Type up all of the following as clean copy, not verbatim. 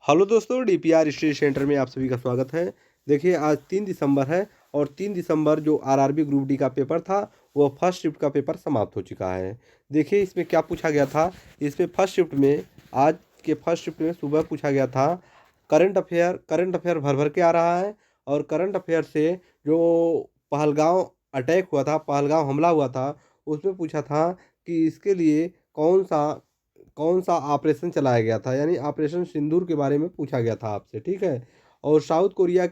Hello दोस्तों, DPR study centre में आप सभी का स्वागत है। देखिए, आज 3 दिसंबर है और 3 दिसंबर जो आरआरबी ग्रुप डी का पेपर था वो फर्स्ट शिफ्ट का पेपर समाप्त हो चुका है। देखिए, इसमें क्या पूछा गया था। इसमें फर्स्ट शिफ्ट में आज के फर्स्ट शिफ्ट में सुबह पूछा गया था करंट अफेयर भर भर के आ रहा है। और करंट अफेयर से जो पहलगांव अटैक हुआ था, पहलगांव हमला हुआ था, उसमें पूछा था कि इसके लिए कौन सा ऑपरेशन चलाया गया था, यानी ऑपरेशन सिंदूर के बारे में पूछा गया था आपसे। ठीक है। और साउथ कोरिया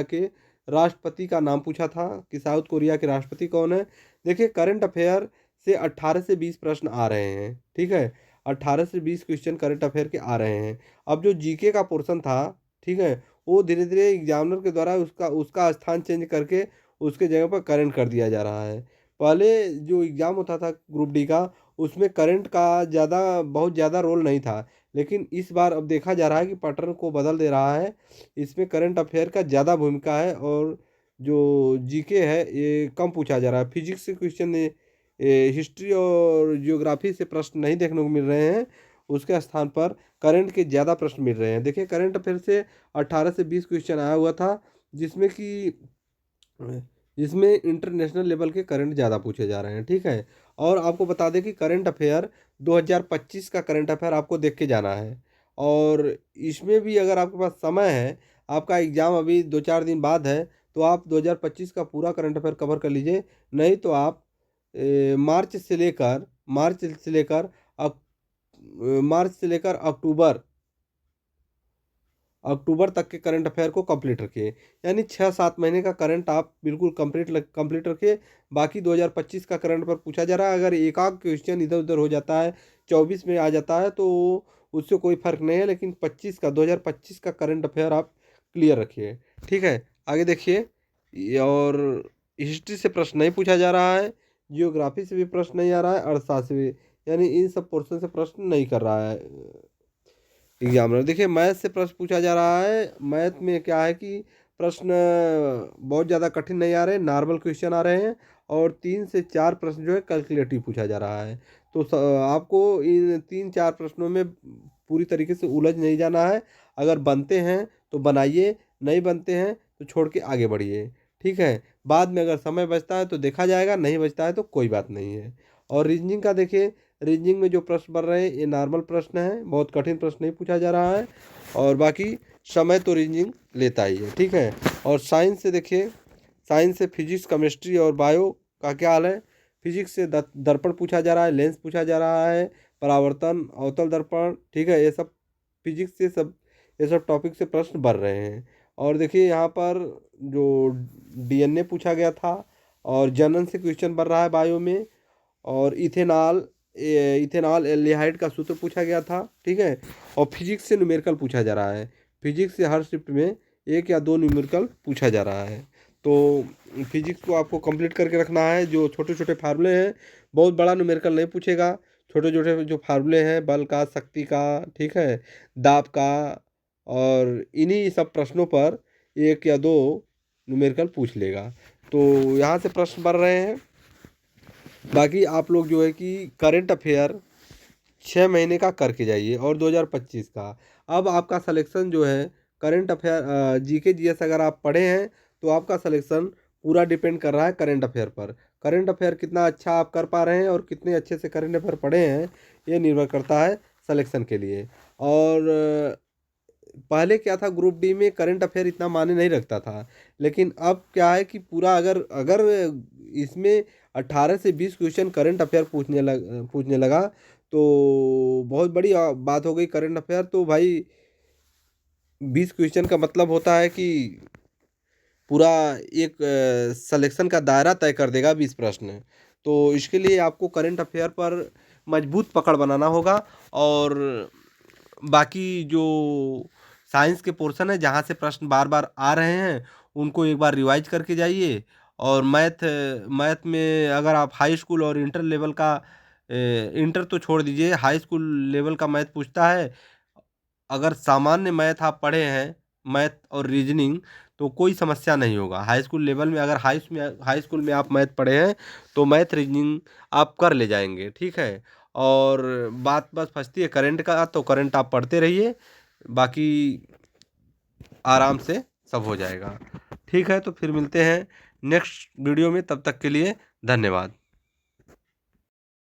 के राष्ट्रपति का नाम पूछा था कि साउथ कोरिया के राष्ट्रपति कौन है। देखिए, करंट अफेयर से 18 से 20 प्रश्न आ रहे हैं। ठीक है, 18 से 20 क्वेश्चन करंट अफेयर के आ रहे हैं। अब जो जीके का पोर्शन था, ठीक है, वो धीरे धीरे एग्जामिनर के द्वारा उसका उसका स्थान चेंज करके उसके जगह पर करंट कर दिया जा रहा है। पहले जो एग्ज़ाम होता था ग्रुप डी का, उसमें करंट का बहुत ज़्यादा रोल नहीं था। लेकिन इस बार अब देखा जा रहा है कि पैटर्न को बदल दे रहा है। इसमें करंट अफेयर का ज़्यादा भूमिका है और जो जीके है ये कम पूछा जा रहा है। फिजिक्स से क्वेश्चन, हिस्ट्री और जियोग्राफी से प्रश्न नहीं देखने को मिल रहे हैं। उसके स्थान पर करंट के ज़्यादा प्रश्न मिल रहे हैं। देखिए, करंट अफेयर से 18 से 20 क्वेश्चन आया हुआ था, जिसमें कि जिसमें इंटरनेशनल लेवल के करंट ज़्यादा पूछे जा रहे हैं। ठीक है। और आपको बता दें कि करंट अफेयर 2025 का करंट अफेयर आपको देख के जाना है। और इसमें भी अगर आपके पास समय है, आपका एग्ज़ाम अभी 2-4 दिन बाद है, तो आप 2025 का पूरा करंट अफेयर कवर कर लीजिए। नहीं तो आप मार्च से लेकर अक- मार्च से लेकर अक्टूबर तक के करंट अफेयर को कंप्लीट रखिए। यानी 6-7 महीने का करंट आप बिल्कुल कंप्लीट रखिए। बाकी 2025 का करंट पर पूछा जा रहा है। अगर एक आध क्वेश्चन इधर उधर हो जाता है, 24 में आ जाता है, तो उससे कोई फर्क नहीं है। लेकिन 2025 का करंट अफेयर आप क्लियर रखिए। ठीक है। आगे देखिए। और हिस्ट्री से प्रश्न नहीं पूछा जा रहा है, जियोग्राफी से भी प्रश्न नहीं आ रहा है, अर्थशास्त्र से भी, यानी इन सब पोर्शन से प्रश्न नहीं कर रहा है एग्जामिनर। देखिए, मैथ से प्रश्न पूछा जा रहा है। मैथ में क्या है कि प्रश्न बहुत ज़्यादा कठिन नहीं आ रहे, नॉर्मल क्वेश्चन आ रहे हैं। और 3 से 4 प्रश्न जो है कैलकुलेटिव पूछा जा रहा है। तो आपको इन 3-4 प्रश्नों में पूरी तरीके से उलझ नहीं जाना है। अगर बनते हैं तो बनाइए, नहीं बनते हैं तो छोड़ के आगे बढ़िए। ठीक है। बाद में अगर समय बचता है तो देखा जाएगा, नहीं बचता है तो कोई बात नहीं है। और रीजनिंग का देखिए, रीजनिंग में जो प्रश्न बन रहे हैं ये नॉर्मल प्रश्न है, बहुत कठिन प्रश्न नहीं पूछा जा रहा है। और बाकी समय तो रीजनिंग लेता ही है। ठीक है। और साइंस से देखिए, साइंस से फिजिक्स, केमिस्ट्री और बायो का क्या हाल है। फिजिक्स से दर्पण पूछा जा रहा है, लेंस पूछा जा रहा है, परावर्तन, अवतल दर्पण। ठीक है। फिजिक्स से सब ये सब टॉपिक से प्रश्न बन रहे हैं। और देखिए, यहाँ पर जो डीएनए पूछा गया था और जनन से क्वेश्चन बन रहा है बायो में। और इथेनॉल एल्डिहाइड का सूत्र पूछा गया था। ठीक है। और फिजिक्स से न्यूमेरिकल पूछा जा रहा है। फिजिक्स से हर शिफ्ट में 1 या 2 न्यूमेरिकल पूछा जा रहा है। तो फिजिक्स को आपको कंप्लीट करके रखना है। जो छोटे छोटे फार्मूले हैं, बहुत बड़ा न्यूमेरिकल नहीं पूछेगा। छोटे छोटे जो फार्मूले हैं, बल का, शक्ति का, ठीक है, दाब का, और इन्हीं सब प्रश्नों पर 1 या 2 न्यूमेरिकल पूछ लेगा। तो यहाँ से प्रश्न बन रहे हैं। बाकी आप लोग जो है कि करंट अफेयर 6 महीने का करके जाइए और 2025 का। अब आपका सिलेक्शन जो है, करंट अफेयर जीके जीएस अगर आप पढ़े हैं तो आपका सिलेक्शन पूरा डिपेंड कर रहा है करंट अफेयर पर। करंट अफेयर कितना अच्छा आप कर पा रहे हैं और कितने अच्छे से करंट अफेयर पढ़े हैं, ये निर्भर करता है सिलेक्शन के लिए। और पहले क्या था, ग्रुप डी में करंट अफेयर इतना मायने नहीं रखता था। लेकिन अब क्या है कि पूरा अगर अगर इसमें 18 से 20 क्वेश्चन करंट अफेयर पूछने लगा तो बहुत बड़ी बात हो गई। करंट अफेयर तो भाई 20 क्वेश्चन का मतलब होता है कि पूरा एक सिलेक्शन का दायरा तय कर देगा 20 प्रश्न। तो इसके लिए आपको करंट अफेयर पर मजबूत पकड़ बनाना होगा। और बाकी जो साइंस के पोर्शन है, जहाँ से प्रश्न बार बार आ रहे हैं, उनको एक बार रिवाइज करके जाइए। और मैथ में अगर आप हाई स्कूल और इंटर लेवल का, इंटर तो छोड़ दीजिए, हाई स्कूल लेवल का मैथ पूछता है। अगर सामान्य मैथ आप पढ़े हैं, मैथ और रीजनिंग, तो कोई समस्या नहीं होगा। हाई स्कूल लेवल में अगर हाई स्कूल में आप मैथ पढ़े हैं तो मैथ रीजनिंग आप कर ले जाएंगे। ठीक है। और बात बस फंसती है करंट का, तो करंट आप पढ़ते रहिए। बाकी आराम से सब हो जाएगा। ठीक है, तो फिर मिलते हैं नेक्स्ट वीडियो में, तब तक के लिए धन्यवाद।